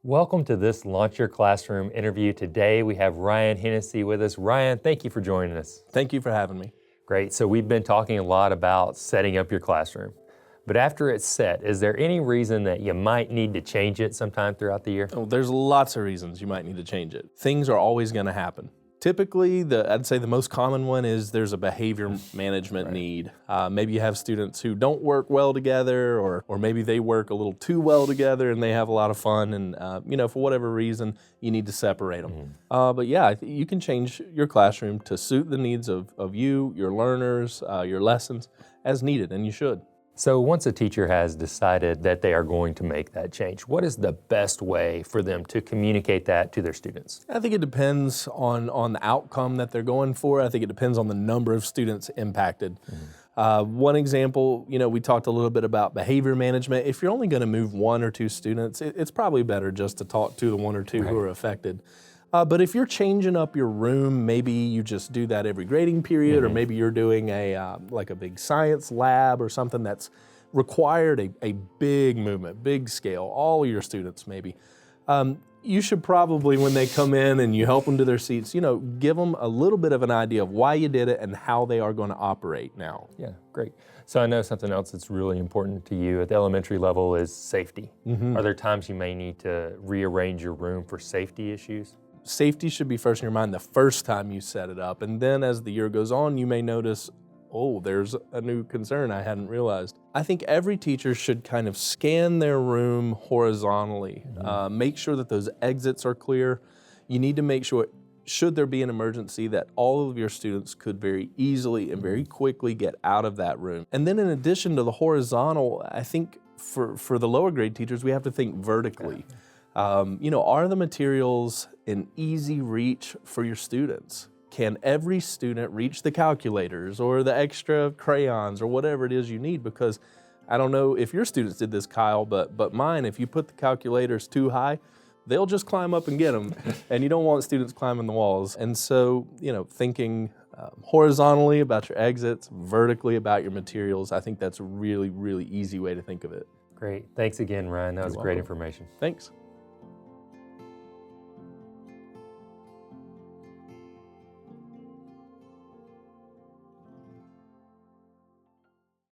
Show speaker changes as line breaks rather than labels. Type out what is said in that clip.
Welcome to this Launch Your Classroom interview. Today we have Ryan Hennessy with us. Ryan, thank you for joining us.
Thank you for having me.
Great. So we've been talking a lot about setting up your classroom. But after it's set, is there any reason that you might need to change it sometime throughout the year?
Oh, there's lots of reasons you might need to change it. Things are always going to happen. Typically, I'd say the most common one is there's a behavior management need. Maybe you have students who don't work well together, or maybe they work a little too well together and they have a lot of fun, and for whatever reason, you need to separate them. But yeah, you can change your classroom to suit the needs of you, your learners, your lessons as needed, and you should.
So once a teacher has decided that they are going to make that change, what is the best way for them to communicate that to their students?
I think it depends on the outcome that they're going for. I think it depends on the number of students impacted. One example, we talked a little bit about behavior management. If you're only going to move one or two students, it's probably better just to talk to the one or two who are affected. But if you're changing up your room, maybe you just do that every grading period, or maybe you're doing a big science lab or something that's required a big movement, big scale, all your students maybe. You should probably, when they come in and you help them to their seats, give them a little bit of an idea of why you did it and how they are going to operate now.
Yeah, great. So I know something else that's really important to you at the elementary level is safety. Are there times you may need to rearrange your room for safety issues?
Safety should be first in your mind the first time you set it up. And then as the year goes on, you may notice, oh, there's a new concern I hadn't realized. I think every teacher should kind of scan their room horizontally. Make sure that those exits are clear. You need to make sure, should there be an emergency, that all of your students could very easily and very quickly get out of that room. And then in addition to the horizontal, I think for the lower grade teachers, we have to think vertically. Are the materials an easy reach for your students? Can every student reach the calculators or the extra crayons or whatever it is you need? Because I don't know if your students did this, Kyle, but mine, if you put the calculators too high, they'll just climb up and get them, and you don't want students climbing the walls. And so, thinking horizontally about your exits, vertically about your materials, I think that's a really, really easy way to think of it.
Great. Thanks again, Ryan. That was great information.
Thanks.